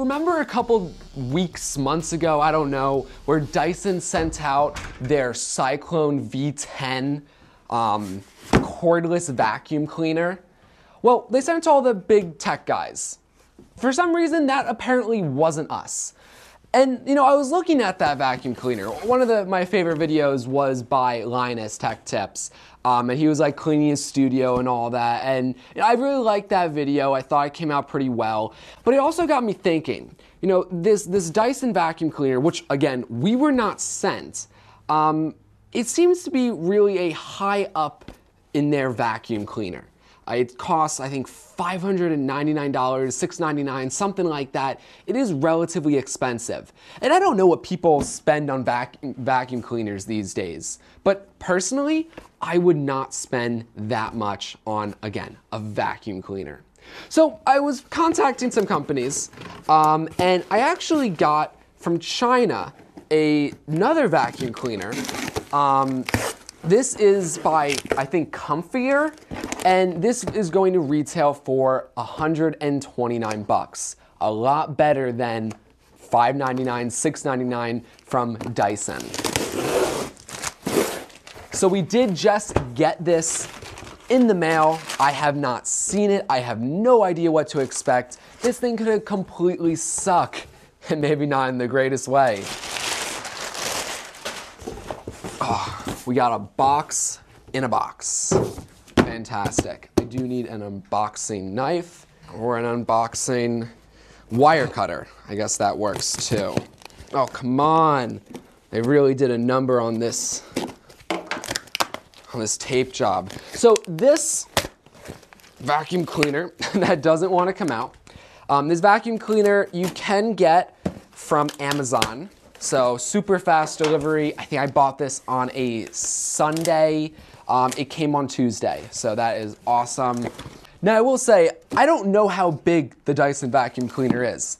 remember a couple weeks, months ago, I don't know, where Dyson sent out their Cyclone V10 cordless vacuum cleaner? Well, they sent it to all the big tech guys. For some reason, that apparently wasn't us. And, you know, I was looking at that vacuum cleaner. One of my favorite videos was by Linus Tech Tips. And he was like cleaning his studio and all that. And you know, I really liked that video. I thought it came out pretty well. But it also got me thinking, you know, this Dyson vacuum cleaner, which again, we were not sent, it seems to be really a high up in their vacuum cleaner. It costs, I think, $599, $699, something like that. It is relatively expensive. And I don't know what people spend on vacuum cleaners these days. But personally, I would not spend that much on, again, a vacuum cleaner. So I was contacting some companies, and I actually got from China another vacuum cleaner. This is by, I think, Comfier, and this is going to retail for $129. A lot better than $599, $699 from Dyson. So we did just get this in the mail. I have not seen it. I have no idea what to expect. This thing could completely suck, and maybe not in the greatest way. Oh, we got a box in a box. Fantastic. I do need an unboxing knife or an unboxing wire cutter. I guess that works too. Oh, come on. They really did a number on this tape job. So this vacuum cleaner that doesn't want to come out, this vacuum cleaner you can get from Amazon. So super fast delivery. I think I bought this on a Sunday. It came on Tuesday, so that is awesome. Now I will say, I don't know how big the Dyson vacuum cleaner is.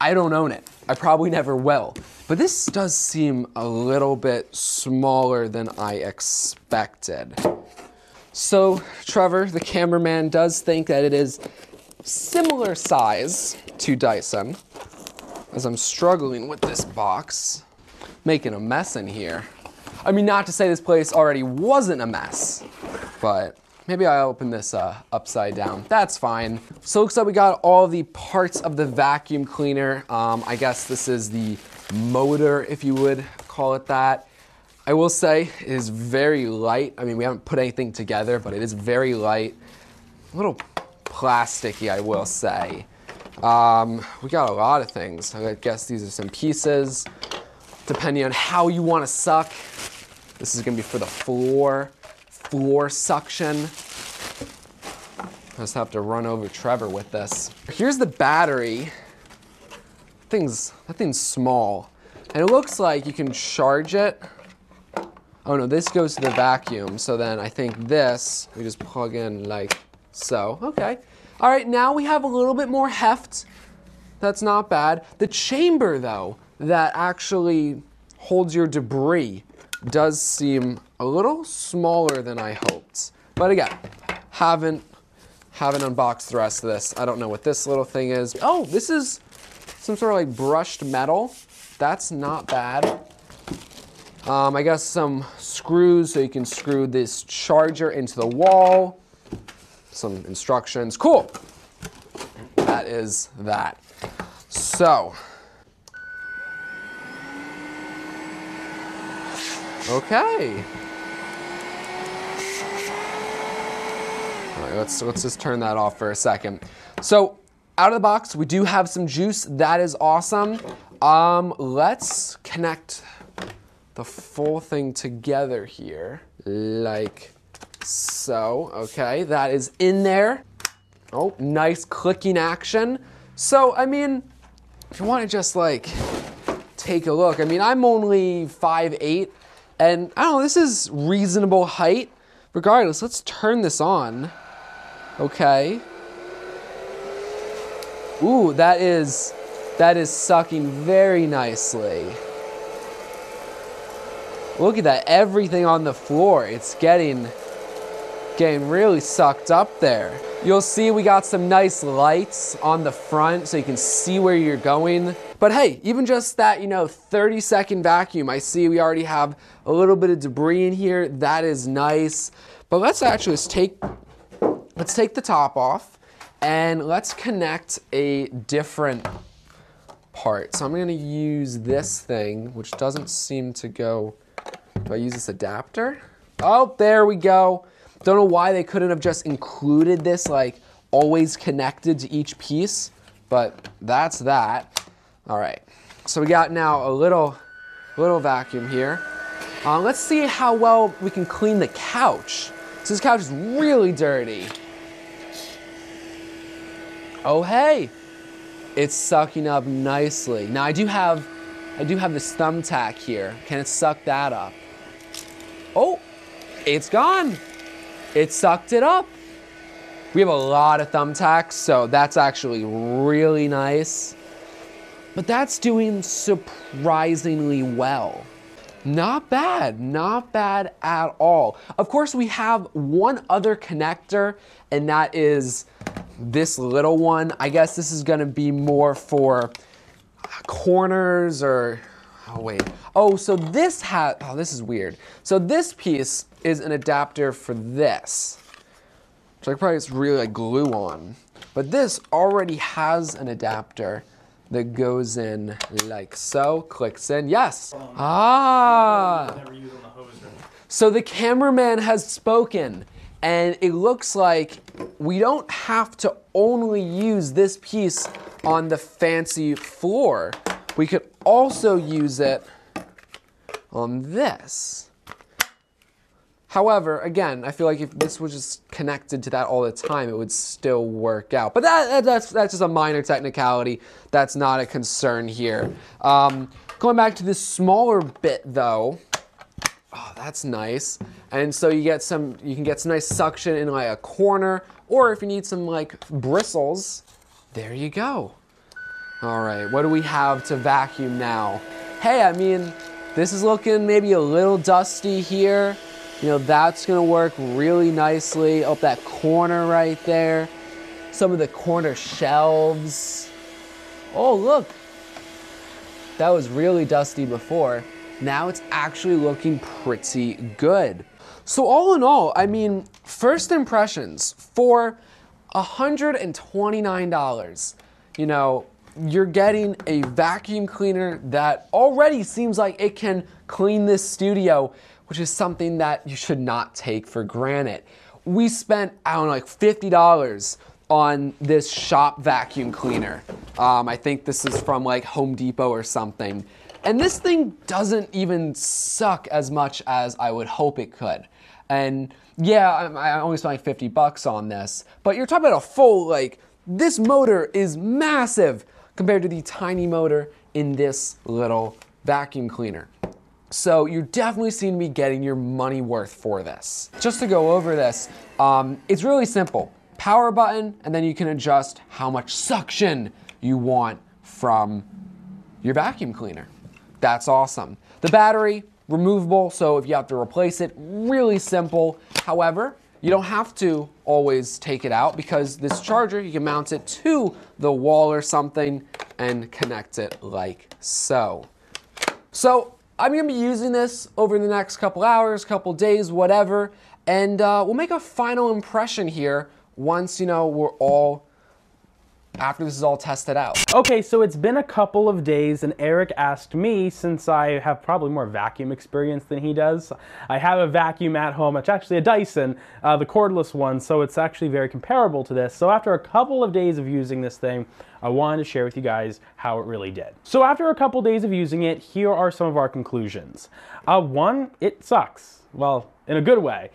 I don't own it. I probably never will. But this does seem a little bit smaller than I expected. So Trevor, the cameraman, does think that it is similar size to Dyson. As I'm struggling with this box, making a mess in here. I mean, not to say this place already wasn't a mess, but maybe I open this upside down. That's fine. So it looks like we got all the parts of the vacuum cleaner. I guess this is the motor, if you would call it that. I will say it is very light. I mean, we haven't put anything together, but it is very light. A little plasticky, I will say. We got a lot of things. I guess these are some pieces. Depending on how you want to suck. This is going to be for the floor suction. I just have to run over Trevor with this. Here's the battery. That thing's small. And it looks like you can charge it. Oh no, this goes to the vacuum. So then I think this, we just plug in like so. Okay. All right, now we have a little bit more heft. That's not bad. The chamber, though, that actually holds your debris does seem a little smaller than I hoped. But again, haven't unboxed the rest of this. I don't know what this little thing is. Oh, this is some sort of like brushed metal. That's not bad. I guess some screws so you can screw this charger into the wall. Some instructions. Cool. That is that. So, okay. All right, let's just turn that off for a second. So, out of the box, we do have some juice. That is awesome. Let's connect the full thing together here, like so. Okay, that is in there. Oh, nice clicking action. So, I mean, if you want to just like take a look, I mean, I'm only 5'8", and I don't know, this is reasonable height. Regardless, let's turn this on. Okay. Ooh, that is sucking very nicely. Look at that, everything on the floor. It's getting really sucked up there. You'll see we got some nice lights on the front so you can see where you're going. But hey, even just that, 30-second vacuum, I see we already have a little bit of debris in here. That is nice. But let's actually take the top off and let's connect a different part. So I'm gonna use this thing, which doesn't seem to go. Do I use this adapter? Oh, there we go. Don't know why they couldn't have just included this, like always connected to each piece, but that's that. All right, so we got now a little vacuum here. Let's see how well we can clean the couch. So this couch is really dirty. Oh, hey, it's sucking up nicely. Now I do have this thumbtack here. Can it suck that up? Oh, it's gone. It sucked it up. We have a lot of thumbtacks, so that's actually really nice. But that's doing surprisingly well. Not bad at all. Of course, we have one other connector, and that is this little one. I guess this is gonna be more for corners or, oh wait. Oh, so this this is weird. So this piece is an adapter for this, which I could probably just really like glue on. But this already has an adapter that goes in like so, clicks in, yes. So the cameraman has spoken, and it looks like we don't have to only use this piece on the fancy floor. We could also use it on this. However, again, I feel like if this was just connected to that all the time, it would still work out. But that's just a minor technicality. That's not a concern here. Going back to this smaller bit though, oh, that's nice. And so you can get some nice suction in like a corner, or if you need some like bristles, there you go. All right, what do we have to vacuum now? Hey, I mean, this is looking maybe a little dusty here. That's gonna work really nicely. Up that corner right there. Some of the corner shelves. Oh, look. That was really dusty before. Now it's actually looking pretty good. So all in all, I mean, first impressions for $129, you're getting a vacuum cleaner that already seems like it can clean this studio, which is something that you should not take for granted. We spent, I don't know, like $50 on this shop vacuum cleaner. I think this is from like Home Depot or something. And this thing doesn't even suck as much as I would hope it could. And yeah, I only spent like 50 bucks on this, but you're talking about a full, this motor is massive compared to the tiny motor in this little vacuum cleaner. So you definitely seem to be getting your money worth for this. Just to go over this, it's really simple. Power button, and then you can adjust how much suction you want from your vacuum cleaner. That's awesome. The battery, removable, so if you have to replace it, really simple. However, you don't have to always take it out because this charger, you can mount it to the wall or something and connect it like so. So I'm gonna be using this over the next couple hours, couple days, whatever, and we'll make a final impression here once, after this is all tested out. Okay, so it's been a couple of days and Eric asked me, since I have probably more vacuum experience than he does, I have a vacuum at home. It's actually a Dyson, the cordless one, so it's actually very comparable to this. So after a couple of days of using this thing, I wanted to share with you guys how it really did. So after a couple days of using it, here are some of our conclusions. One, it sucks. Well, in a good way.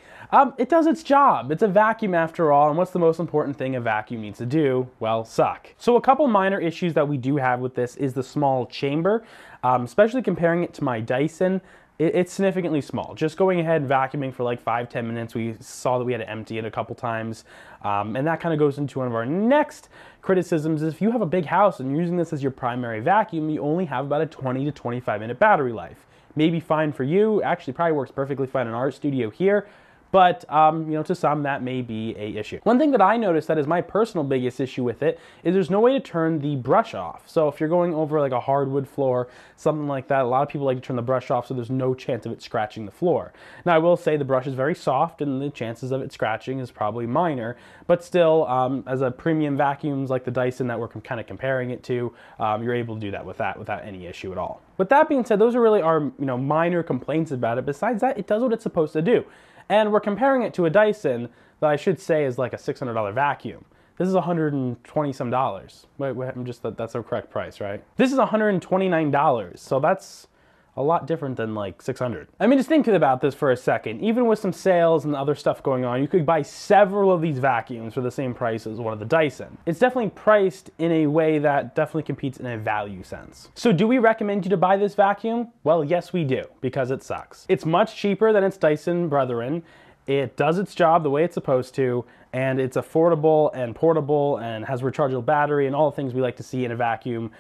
It does its job. It's a vacuum after all, and what's the most important thing a vacuum needs to do? Well, suck. So a couple minor issues that we do have with this is the small chamber, especially comparing it to my Dyson. It's significantly small. Just going ahead and vacuuming for like 5-10 minutes, we saw that we had to empty it a couple times. And that kind of goes into one of our next criticisms is if you have a big house and you're using this as your primary vacuum, you only have about a 20 to 25 minute battery life. Maybe fine for you, actually probably works perfectly fine in our studio here, but to some that may be a issue. One thing that I noticed that is my personal biggest issue with it is there's no way to turn the brush off. So if you're going over like a hardwood floor, something like that, a lot of people like to turn the brush off so there's no chance of it scratching the floor. Now I will say the brush is very soft and the chances of it scratching is probably minor, but still as a premium vacuums like the Dyson that we're kind of comparing it to, you're able to do that without any issue at all. With that being said, those are really our minor complaints about it. Besides that, it does what it's supposed to do. And we're comparing it to a Dyson that I should say is like a $600 vacuum. This is $120 some dollars. Wait, that's the correct price, right? This is $129, so that's a lot different than like $600. I mean, just think about this for a second. Even with some sales and other stuff going on, you could buy several of these vacuums for the same price as one of the Dyson. It's definitely priced in a way that definitely competes in a value sense. So do we recommend you to buy this vacuum? Well, yes we do, because it sucks. It's much cheaper than its Dyson brethren. It does its job the way it's supposed to, and it's affordable and portable and has a rechargeable battery and all the things we like to see in a vacuum.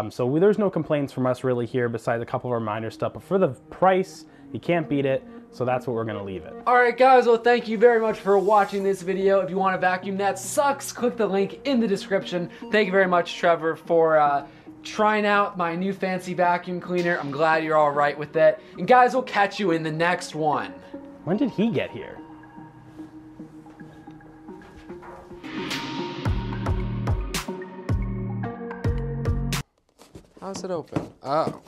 So there's no complaints from us really here besides a couple of our minor stuff, but for the price, you can't beat it. So that's what we're gonna leave it. All right, guys, well, thank you very much for watching this video. If you want a vacuum that sucks, click the link in the description. Thank you very much, Trevor, for trying out my new fancy vacuum cleaner. I'm glad you're all right with it. And guys, we'll catch you in the next one. When did he get here? How's it open? Oh,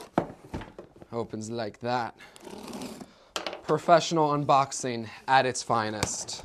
opens like that. Professional unboxing at its finest.